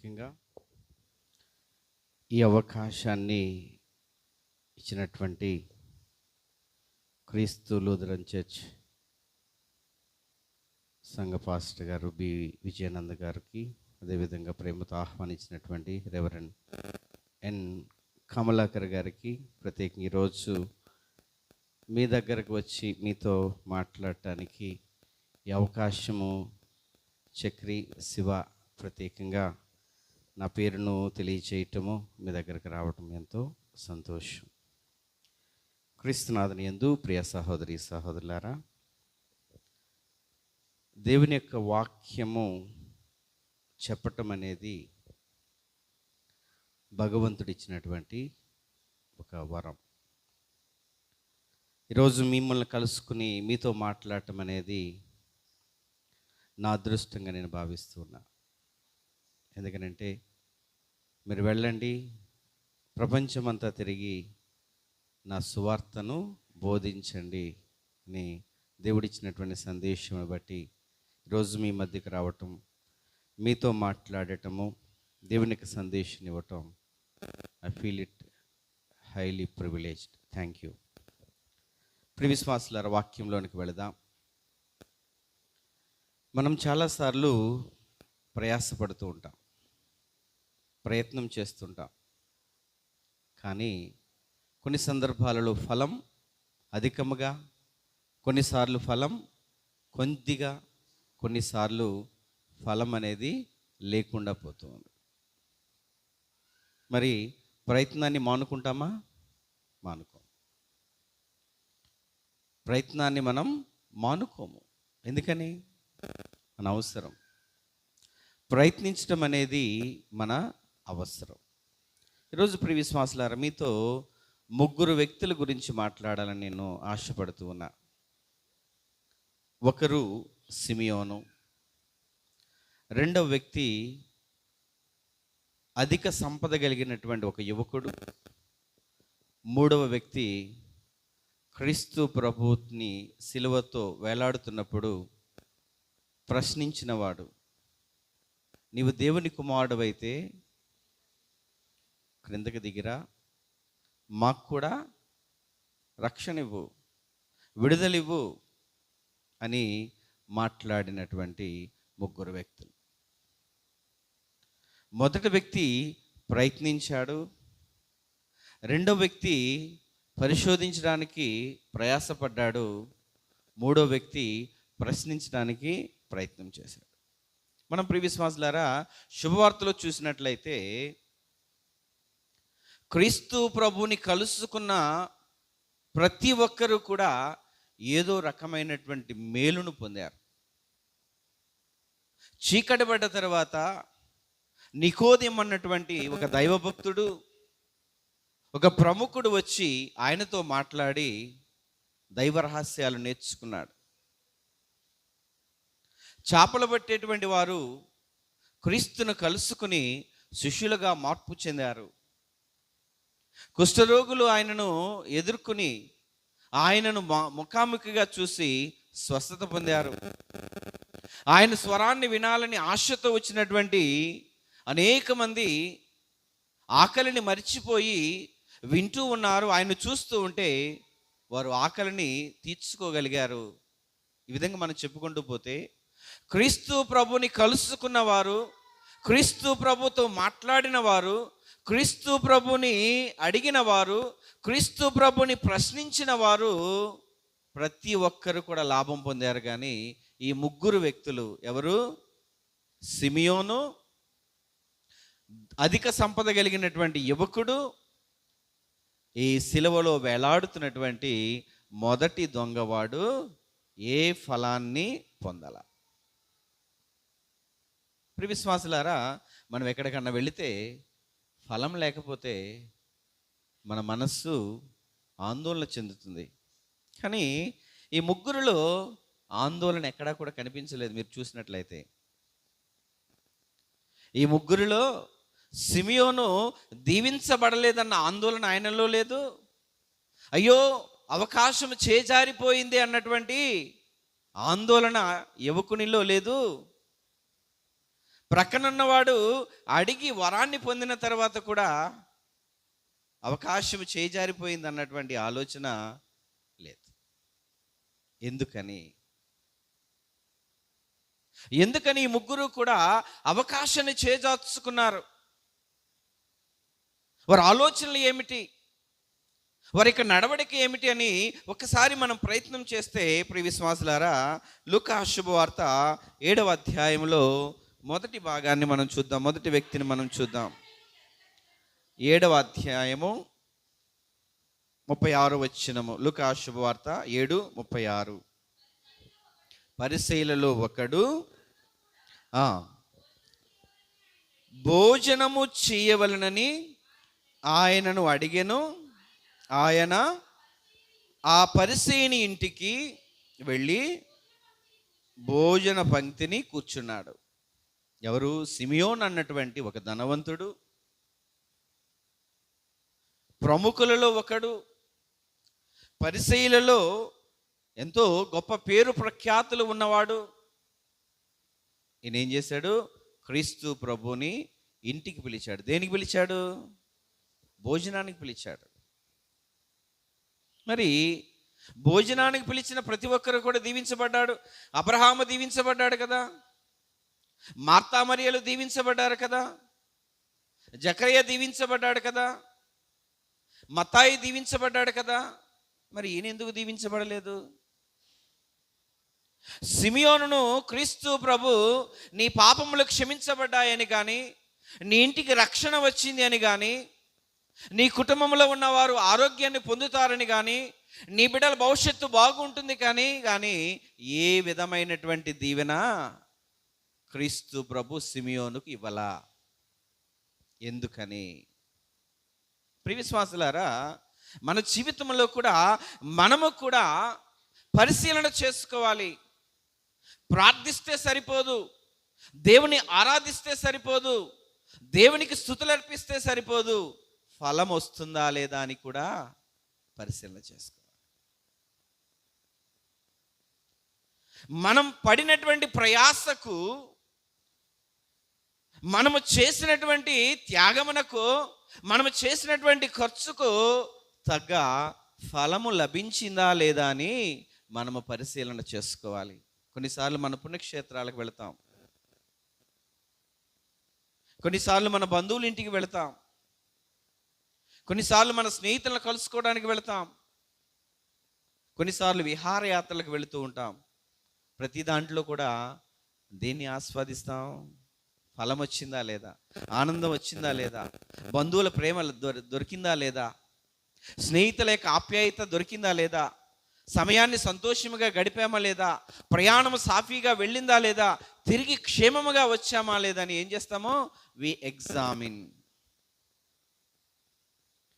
ప్రత్యేకంగా ఈ అవకాశాన్ని ఇచ్చినటువంటి క్రీస్తు లూథరన్ చర్చ్ సంఘ పాస్టర్ గారు బి విజయానంద్ గారికి, అదేవిధంగా ప్రేమతో ఆహ్వానించినటువంటి రెవరెండ్ ఎన్ కమలాకర్ గారికి ప్రత్యేకంగా ఈరోజు మీ దగ్గరకు వచ్చి మీతో మాట్లాడటానికి ఈ అవకాశము చక్రి శివ ప్రత్యేకంగా నా పేరును తెలియచేయటము, మీ దగ్గరకు రావటం ఎంతో సంతోషం. క్రీస్తునాథుని యందు ప్రియ సహోదరి సహోదరులారా, దేవుని యొక్క వాక్యము చెప్పటం అనేది భగవంతుడిచ్చినటువంటి ఒక వరం. ఈరోజు మిమ్మల్ని కలుసుకుని మీతో మాట్లాడటం అనేది నా అదృష్టంగా నేను భావిస్తున్నా. ఎందుకనంటే మీరు వెళ్ళండి, ప్రపంచమంతా తిరిగి నా సువార్తను బోధించండి అని దేవుడిచ్చినటువంటి సందేశం బట్టి ఈరోజు మీ మధ్యకి రావటం, మీతో మాట్లాడటము, దేవునికి సందేశం ఇవ్వటం, I feel it highly privileged. Thank you. ప్రియ విశ్వాసులారా, వాక్యంలోనికి వెళదాం. మనం చాలాసార్లు ప్రయాసపడుతూ ఉంటాం, ప్రయత్నం చేస్తుంటాం, కానీ కొన్ని సందర్భాలలో ఫలం అధికముగా, కొన్నిసార్లు ఫలం కొద్దిగా, కొన్నిసార్లు ఫలం అనేది లేకుండా పోతుంది. మరి ప్రయత్నాన్ని మానుకుంటామా? మానుకోము. ప్రయత్నాన్ని మనం మానుకోము. ఎందుకని? మన అవసరం. ప్రయత్నించడం అనేది మన అవసరం. ఈరోజు ప్రియ విశ్వాసులారా, మీతో ముగ్గురు వ్యక్తుల గురించి మాట్లాడాలని నేను ఆశపడుతూ ఉన్నా. ఒకరు సిమియోను, రెండవ వ్యక్తి అధిక సంపద కలిగినటువంటి ఒక యువకుడు, మూడవ వ్యక్తి క్రీస్తు ప్రభువుని సిలువతో వేలాడుతున్నప్పుడు ప్రశ్నించినవాడు, నీవు దేవుని కుమారుడవైతే క్రిందకి దిగిరా, మాకు కూడా రక్షణ ఇవ్వు, విడుదలివ్వు అని మాట్లాడినటువంటి ముగ్గురు వ్యక్తులు. మొదటి వ్యక్తి ప్రయత్నించాడు, రెండో వ్యక్తి పరిశోధించడానికి ప్రయాసపడ్డాడు, మూడో వ్యక్తి ప్రశ్నించడానికి ప్రయత్నం చేశాడు. మనం ప్రియ విశ్వాసులారా, శుభవార్తలో చూసినట్లయితే క్రీస్తు ప్రభువుని కలుసుకున్న ప్రతి ఒక్కరూ కూడా ఏదో రకమైనటువంటి మేలును పొందారు. చీకటి పడ్డ తర్వాత నికోదేము అన్నటువంటి ఒక దైవభక్తుడు, ఒక ప్రముఖుడు వచ్చి ఆయనతో మాట్లాడి దైవ రహస్యాలు నేర్చుకున్నాడు. చేపలు పట్టేటువంటి వారు క్రీస్తును కలుసుకుని శిష్యులుగా మార్పు చెందారు. కుష్ఠరోగులు ఆయనను ఎదుర్కొని ఆయనను ముఖాముఖిగా చూసి స్వస్థత పొందారు. ఆయన స్వరాన్ని వినాలని ఆశతో వచ్చినటువంటి అనేక మంది ఆకలిని మరిచిపోయి వింటూ ఉన్నారు. ఆయన చూస్తూ ఉంటే వారు ఆకలిని తీర్చుకోగలిగారు. ఈ విధంగా మనం చెప్పుకుంటూ పోతే క్రీస్తు ప్రభుని కలుసుకున్న వారు, క్రీస్తు ప్రభుతో మాట్లాడిన వారు, క్రీస్తు ప్రభుని అడిగిన వారు, క్రీస్తు ప్రభుని ప్రశ్నించిన వారు ప్రతి ఒక్కరు కూడా లాభం పొందారు. కానీ ఈ ముగ్గురు వ్యక్తులు ఎవరు? సిమియోను, అధిక సంపద కలిగినటువంటి యువకుడు, ఈ సిలువలో వేలాడుతున్నటువంటి మొదటి దొంగవాడు ఏ ఫలాన్ని పొందాల? ప్రియ విశ్వాసులారా, మనం ఎక్కడికన్నా వెళితే ఫలం లేకపోతే మన మనస్సు ఆందోళన చెందుతుంది. కానీ ఈ ముగ్గురులో ఆందోళన ఎక్కడా కూడా కనిపించలేదు. మీరు చూసినట్లయితే ఈ ముగ్గురిలో సిమియోను దీవించబడలేదన్న ఆందోళన ఆయనలో లేదు. అయ్యో అవకాశం చేజారిపోయింది అన్నటువంటి ఆందోళన యువకునిలో లేదు. ప్రక్కనున్నవాడు అడిగి వరాన్ని పొందిన తర్వాత కూడా అవకాశం చేజారిపోయింది అన్నటువంటి ఆలోచన లేదు. ఎందుకని ఈ ముగ్గురు కూడా అవకాశాన్ని చేజార్చుకున్నారు? వారి ఆలోచనలు ఏమిటి, వారి యొక్క నడవడిక ఏమిటి అని ఒకసారి మనం ప్రయత్నం చేస్తే, ప్రియ విశ్వాసులారా, లూకా శుభవార్త 7వ అధ్యాయంలో మొదటి భాగాన్ని మనం చూద్దాం. మొదటి వ్యక్తిని మనం చూద్దాం. 7వ అధ్యాయము 36వ వచనము. లూకా శుభవార్త 7:36. పరిసయ్యులలో ఒకడు భోజనము చేయవలనని ఆయనను అడిగెను. ఆయన ఆ పరిసయ్యుని ఇంటికి వెళ్ళి భోజన పంక్తిని కూర్చున్నాడు. ఎవరు? సిమియోన్ అన్నటువంటి ఒక ధనవంతుడు, ప్రముఖులలో ఒకడు, పరిసయ్యులలో ఎంతో గొప్ప పేరు ప్రఖ్యాతులు ఉన్నవాడు. ఈయన ఏం చేశాడు? క్రీస్తు ప్రభుని ఇంటికి పిలిచాడు. దేనికి పిలిచాడు? భోజనానికి పిలిచాడు. మరి భోజనానికి పిలిచిన ప్రతి ఒక్కరు కూడా దీవించబడ్డాడు. అబ్రహాము దీవించబడ్డాడు కదా, మార్తా మరియలు దీవించబడ్డారు కదా, జకరియా దీవించబడ్డాడు కదా, మత్తాయి దీవించబడ్డాడు కదా. మరి ఈయన ఎందుకు దీవించబడలేదు? సిమియోనును క్రీస్తు ప్రభు నీ పాపములు క్షమించబడ్డాయని కానీ, నీ ఇంటికి రక్షణ వచ్చింది అని కానీ, నీ కుటుంబంలో ఉన్నవారు ఆరోగ్యాన్ని పొందుతారని కానీ, నీ బిడ్డల భవిష్యత్తు బాగుంటుంది కానీ ఏ విధమైనటువంటి దీవెన క్రీస్తు ప్రభు సిమియోనుకు ఇవ్వలా. ఎందుకని? ప్రియ విశ్వాసులారా, మన జీవితంలో కూడా మనము కూడా పరిశీలన చేసుకోవాలి. ప్రార్థిస్తే సరిపోదు, దేవుని ఆరాధిస్తే సరిపోదు, దేవునికి స్తుతులు అర్పిస్తే సరిపోదు, ఫలం వస్తుందా లేదా అని కూడా పరిశీలన చేసుకోవాలి. మనం పడినటువంటి ప్రయాసకు, మనము చేసినటువంటి త్యాగమునకు, మనము చేసినటువంటి ఖర్చుకు తగ్గ ఫలము లభించిందా లేదా అని మనము పరిశీలన చేసుకోవాలి. కొన్నిసార్లు మన పుణ్యక్షేత్రాలకు వెళతాం, కొన్నిసార్లు మన బంధువుల ఇంటికి వెళతాం, కొన్నిసార్లు మన స్నేహితులను కలుసుకోవడానికి వెళతాం, కొన్నిసార్లు విహారయాత్రలకు వెళుతూ ఉంటాం. ప్రతి దాంట్లో కూడా దేన్ని ఆస్వాదిస్తాం? ఫలం వచ్చిందా లేదా, ఆనందం వచ్చిందా లేదా, బంధువుల ప్రేమ దొరికిందా లేదా, స్నేహితుల యొక్క ఆప్యాయత దొరికిందా లేదా, సమయాన్ని సంతోషముగా గడిపామా లేదా, ప్రయాణం సాఫీగా వెళ్ళిందా లేదా, తిరిగి క్షేమముగా వచ్చామా లేదా అని ఏం చేస్తామో వి ఎగ్జామిన్.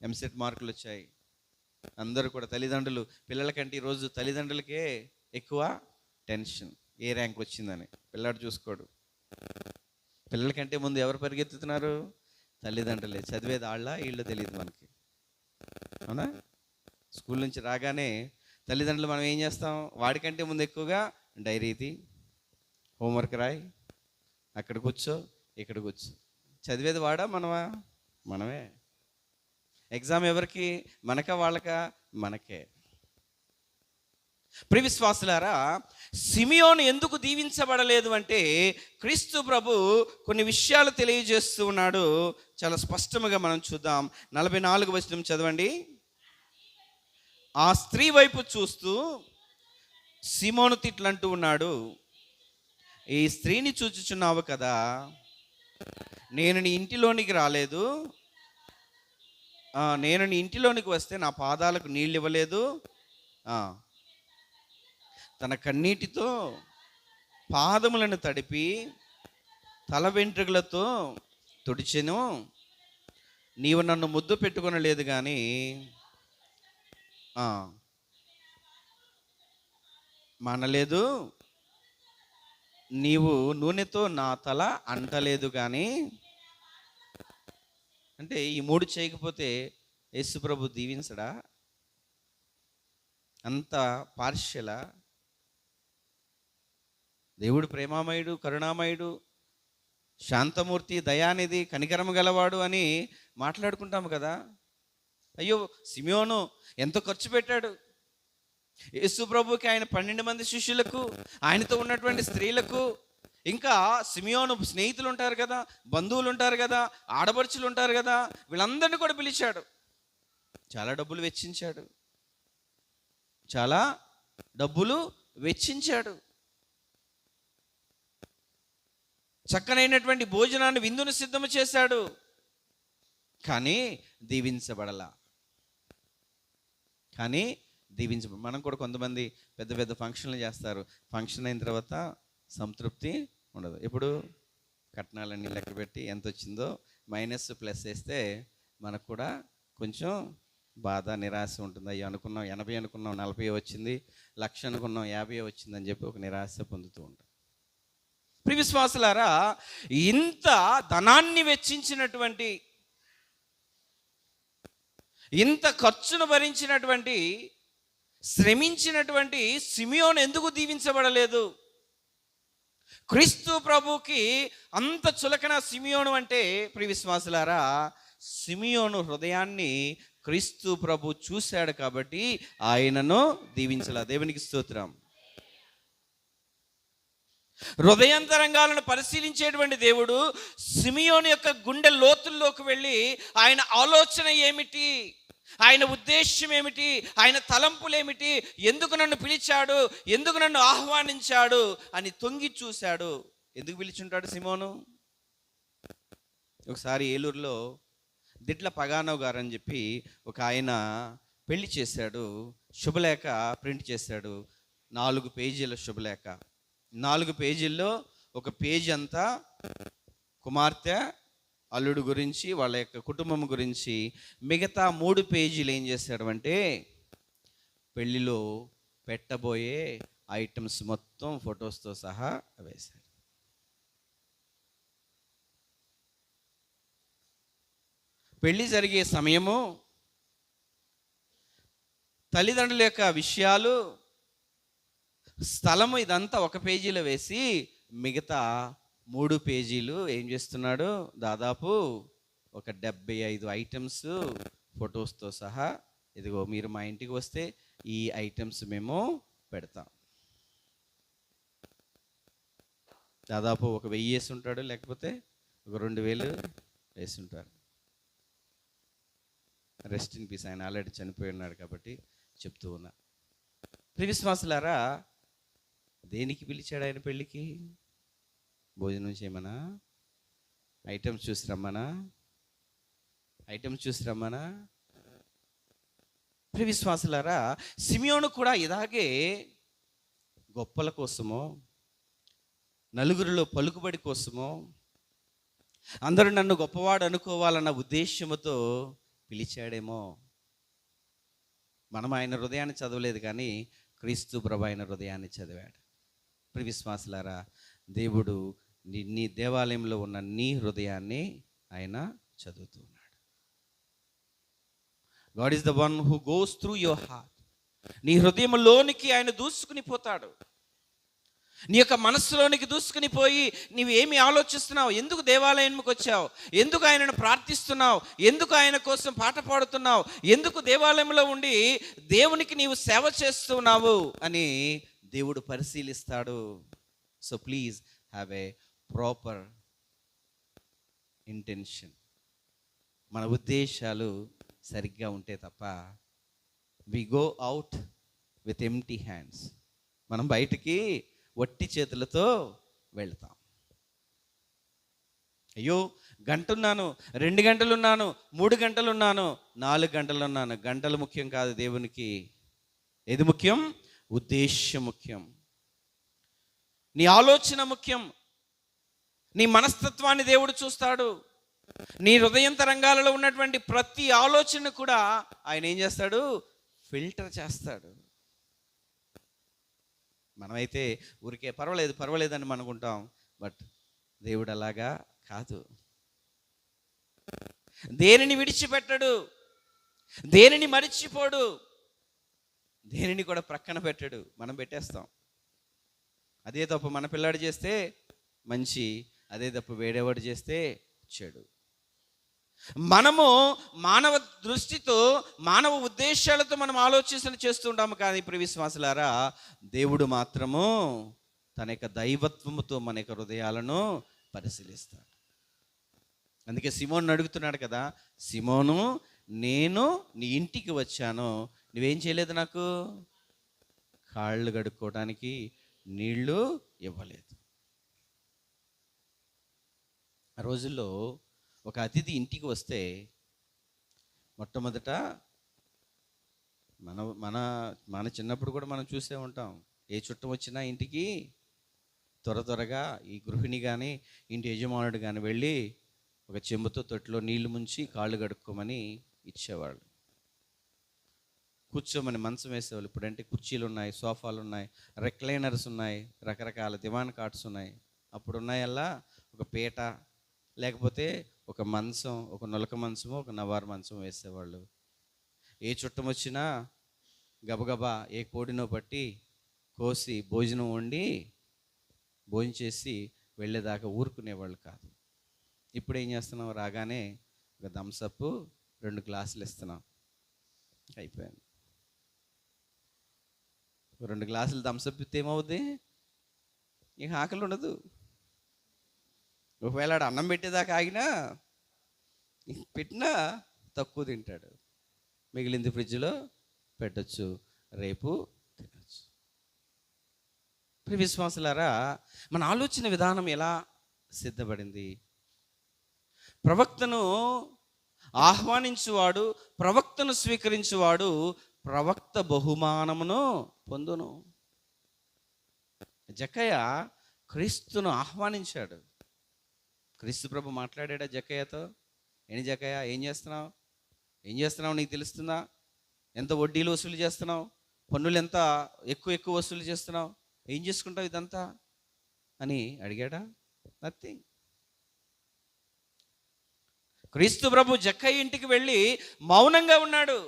ఎంసెట్ మార్కులు వచ్చాయి. అందరూ కూడా తల్లిదండ్రులు, పిల్లలకంటే ఈరోజు తల్లిదండ్రులకే ఎక్కువ టెన్షన్. ఏ ర్యాంక్ వచ్చిందని పిల్లాడు చూసుకోడు. పిల్లలకంటే ముందు ఎవరు పరిగెత్తుతున్నారు? తల్లిదండ్రులే. చదివేది వాళ్ళ వీళ్ళు తెలియదు మనకి, అవునా? స్కూల్ నుంచి రాగానే తల్లిదండ్రులు మనం ఏం చేస్తాం? వాడికంటే ముందు ఎక్కువగా డైరీ తీ, హోంవర్క్ రాయి, అక్కడ కూర్చో, ఇక్కడ కూర్చో. చదివేది వాడా మనమా? మనమే. ఎగ్జామ్ ఎవరికి? మనకా వాళ్ళకా? మనకే. ప్రియ విశ్వాసులారా, సిమియోను ఎందుకు దీవించబడలేదు అంటే, క్రీస్తు ప్రభు కొన్ని విషయాలు తెలియజేస్తూ ఉన్నాడు. చాలా స్పష్టంగా మనం చూద్దాం. 44వ వచనం చదవండి. ఆ స్త్రీ వైపు చూస్తూ సిమోను తిట్లంటూ ఉన్నాడు, ఈ స్త్రీని చూచుచున్నావు కదా, నేను నీ ఇంటిలోనికి రాలేదు, నేను నీ ఇంటిలోనికి వస్తే నా పాదాలకు నీళ్ళు ఇవ్వలేదు, తన కన్నీటితో పాదములను తడిపి తల వెంట్రుకలతో తుడిచెను, నీవు నన్ను ముద్దు పెట్టుకొనలేదు కానీ మనలేదు, నీవు నూనెతో నా తల అంటలేదు కానీ. అంటే ఈ 3 చేయకపోతే యేసుప్రభు దీవించడా? అంత పార్షియలా? దేవుడు ప్రేమామయుడు, కరుణామయుడు, శాంతమూర్తి, దయానిధి, కనికరము గలవాడు అని మాట్లాడుకుంటాము కదా. అయ్యో, సిమియోను ఎంతో ఖర్చు పెట్టాడు. యేసు ప్రభుకి ఆయన 12 మంది శిష్యులకు, ఆయనతో ఉన్నటువంటి స్త్రీలకు, ఇంకా సిమియోను స్నేహితులు ఉంటారు కదా, బంధువులు ఉంటారు కదా, ఆడపడుచులు ఉంటారు కదా, వీళ్ళందరినీ కూడా పిలిచాడు. చాలా డబ్బులు వెచ్చించాడు, చాలా డబ్బులు వెచ్చించాడు. చక్కనైనటువంటి భోజనాన్ని, విందును సిద్ధము చేశాడు. కానీ దీవించబడలా. మనం కూడా కొంతమంది పెద్ద పెద్ద ఫంక్షన్లు చేస్తారు. ఫంక్షన్ అయిన తర్వాత సంతృప్తి ఉండదు. ఇప్పుడు కట్నాలన్నీ లెక్క పెట్టి ఎంత వచ్చిందో మైనస్ ప్లస్ వేస్తే మనకు కూడా కొంచెం బాధ, నిరాశ ఉంటుంది. అయ్యో అనుకున్నాం 80 అనుకున్నాం 40 వచ్చింది, 1,00,000 అనుకున్నాం 50 వచ్చిందని చెప్పి ఒక నిరాశ పొందుతూ ఉంటాం. ప్రియ విశ్వాసులారా, ఇంత ధనాన్ని వెచ్చించినటువంటి, ఇంత ఖర్చును భరించినటువంటి, శ్రమించినటువంటి సిమియోను ఎందుకు దీవించబడలేదు? క్రీస్తు ప్రభుకి అంత చులకన సిమియోను అంటే, ప్రియ విశ్వాసులారా, సిమియోను హృదయాన్ని క్రీస్తు ప్రభు చూశాడు కాబట్టి ఆయనను దీవించలా. దేవునికి స్తోత్రం. హృదయాంతరంగాలను పరిశీలించేటువంటి దేవుడు సిమియోను యొక్క గుండె లోతుల్లోకి వెళ్ళి ఆయన ఆలోచన ఏమిటి, ఆయన ఉద్దేశం ఏమిటి, ఆయన తలంపులేమిటి, ఎందుకు నన్ను పిలిచాడు, ఎందుకు నన్ను ఆహ్వానించాడు అని తొంగి చూశాడు. ఎందుకు పిలిచుంటాడు సిమోను? ఒకసారి ఏలూరులో దిట్ల పగానవ్ గారు అని చెప్పి ఒక ఆయన పెళ్లి చేశాడు. శుభలేఖ ప్రింట్ చేశాడు. 4 పేజీల శుభలేఖ. 4 పేజీల్లో ఒక పేజీ అంతా కుమార్తె, అల్లుడు గురించి, వాళ్ళ యొక్క కుటుంబం గురించి. మిగతా 3 పేజీలు ఏం చేశాడు అంటే పెళ్లిలో పెట్టబోయే ఐటమ్స్ మొత్తం ఫొటోస్తో సహా వేశాడు. పెళ్లి జరిగే సమయము, తల్లిదండ్రుల యొక్క విషయాలు, స్థలము, ఇదంతా ఒక పేజీలో వేసి మిగతా 3 పేజీలు ఏం చేస్తున్నాడు, దాదాపు ఒక 75 ఐటమ్స్ ఫొటోస్తో సహా, ఇదిగో మీరు మా ఇంటికి వస్తే ఈ ఐటమ్స్ మేము పెడతాం. దాదాపు ఒక 1000 వేసి ఉంటాడు, లేకపోతే ఒక 2000 వేసి ఉంటారు. రెస్ట్ ఇన్ పీస్, ఆయన ఆల్రెడీ చనిపోయి ఉన్నాడు కాబట్టి చెప్తూ ఉన్నా. ప్రియ విశ్వాసులారా, దేనికి పిలిచాడు ఆయన పెళ్ళికి? భోజనం చేయమనా? ఐటమ్స్ చూసి రమ్మనా? ప్రియ విశ్వాసులారా, సిమియోను కూడా ఇలాగే గొప్పల కోసమో, నలుగురిలో పలుకుబడి కోసమో, అందరూ నన్ను గొప్పవాడు అనుకోవాలన్న ఉద్దేశంతో పిలిచాడేమో. మనం ఆయన హృదయాన్ని చదవలేదు, కానీ క్రీస్తు ప్రభు ఆయన హృదయాన్ని చదివాడు. ప్రియ విశ్వాసులారా, దేవుడు నీ దేవాలయంలో ఉన్న నీ హృదయాన్ని ఆయన చదువుతూ ఉన్నాడు. God is the one who goes through your heart. నీ హృదయంలోనికి ఆయన దూసుకుని పోతాడు. నీ యొక్క మనస్సులోనికి దూసుకుని పోయి నీవేమి ఆలోచిస్తున్నావు, ఎందుకు దేవాలయానికి వచ్చావు, ఎందుకు ఆయనను ప్రార్థిస్తున్నావు, ఎందుకు ఆయన కోసం పాట పాడుతున్నావు, ఎందుకు దేవాలయంలో ఉండి దేవునికి నీవు సేవ చేస్తున్నావు అని దేవుడు పరిశీలిస్తాడు. So please have a proper intention. మన ఉద్దేశాలు సరిగ్గా ఉంటే తప్ప we go out with empty hands. మనం బయటికి వట్టి చేతులతో వెళ్తాం. అయ్యో, గంట ఉన్నాను, 2 గంటలు ఉన్నాను, 3 గంటలు ఉన్నాను, 4 గంటలు ఉన్నాను. గంటలు ముఖ్యం కాదు దేవునికి. ఏది ముఖ్యం? ఉద్దేశం ముఖ్యం. నీ ఆలోచన ముఖ్యం. నీ మనస్తత్వాన్ని దేవుడు చూస్తాడు. నీ హృదయంతరంగాలలో ఉన్నటువంటి ప్రతి ఆలోచన కూడా ఆయన ఏం చేస్తాడు? ఫిల్టర్ చేస్తాడు. మనమైతే ఊరికే పర్వాలేదు అని అనుకుంటాం. బట్ దేవుడు అలాగా కాదు. దేనిని విడిచిపెట్టడు, దేనిని మరిచిపోడు, దేనిని కూడా ప్రక్కన పెట్టడు. మనం పెట్టేస్తాం. అదే తప్ప మన పిల్లాడు చేస్తే మంచి అదే తప్పు వేరేవాడు చేస్తే చెడు. మనము మానవ దృష్టితో, మానవ ఉద్దేశాలతో మనం ఆలోచన చేస్తూ ఉంటాము. కానీ ప్రియ విశ్వాసులారా, దేవుడు మాత్రము తన యొక్క దైవత్వముతో మన యొక్క హృదయాలను పరిశీలిస్తాడు. అందుకే సిమోను అడుగుతున్నాడు కదా, సిమోను, నేను నీ ఇంటికి వచ్చాను, నువ్వేం చేయలేదు, నాకు కాళ్ళు కడుక్కోవడానికి నీళ్లు ఇవ్వలేదు. ఆ రోజుల్లో ఒక అతిథి ఇంటికి వస్తే మొట్టమొదట మన మన మన చిన్నప్పుడు కూడా మనం చూసే ఉంటాం, ఏ చుట్టం వచ్చినా ఇంటికి త్వరగా ఈ గృహిణి కానీ ఇంటి యజమానుడు కానీ వెళ్ళి ఒక చెంబుతో తొట్టిలో నీళ్లు ముంచి కాళ్ళు కడుక్కోమని ఇచ్చేవాళ్ళు. కూర్చోమని మంచం వేసేవాళ్ళు. ఇప్పుడంటే కుర్చీలు ఉన్నాయి, సోఫాలు ఉన్నాయి, రెక్లైనర్స్ ఉన్నాయి, రకరకాల దివాన్ కాట్స్ ఉన్నాయి. అప్పుడు ఉన్నాయల్లా ఒక పీట, లేకపోతే ఒక మంచం, ఒక నులక మంచము, ఒక నవారు మంచం వేసేవాళ్ళు. ఏ చుట్టం వచ్చినా గబగబా ఏ కోడినో పట్టి కోసి భోజనం వండి భోజనం చేసి వెళ్ళేదాకా ఊరుకునేవాళ్ళు కాదు. ఇప్పుడు ఏం చేస్తున్నాం, రాగానే ఒక థమ్సప్ 2 గ్లాసులు ఇస్తున్నాం, అయిపోయింది. 2 గ్లాసులు థమ్సప్ ఇస్తే ఏమవుద్ది, ఇక ఆకలి ఉండదు. ఒకవేళ అన్నం పెట్టేదాకా ఆగినా పెట్టినా తక్కువ తింటాడు, మిగిలింది ఫ్రిడ్జ్లో పెట్టచ్చు, రేపు తినచ్చు. ప్రియ విశ్వాసులారా, మన ఆలోచన విధానం ఎలా సిద్ధపడింది? ప్రవక్తను ఆహ్వానించువాడు, ప్రవక్తను స్వీకరించువాడు ప్రవక్త బహుమానమును పొందును. జక్కయ్య క్రీస్తును ఆహ్వానించాడు. క్రీస్తు ప్రభు మాట్లాడా జక్కయ్యతో, ఏంటి జక్కయ్య, ఏం చేస్తున్నావు నీకు తెలుస్తుందా? ఎంత వడ్డీలు వసూలు చేస్తున్నావు, పన్నులు ఎంత ఎక్కువ వసూలు చేస్తున్నావు, ఏం చేసుకుంటావు ఇదంతా అని అడిగాడా? నథింగ్. క్రీస్తు ప్రభు జక్కయ్య ఇంటికి వెళ్ళి మౌనంగా ఉన్నాడు,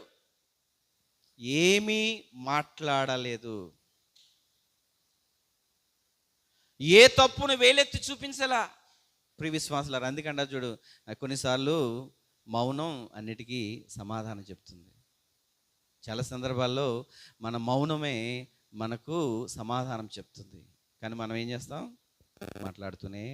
ఏమీ మాట్లాడలేదు. ఏ తప్పును వేలెత్తి చూపించలా. ప్రియ విశ్వాసులారా, అందుకంటే చూడు, కొన్నిసార్లు మౌనం అన్నిటికీ సమాధానం చెప్తుంది. చాలా సందర్భాల్లో మన మౌనమే మనకు సమాధానం చెప్తుంది. కానీ మనం ఏం చేస్తాం, మాట్లాడుతూనే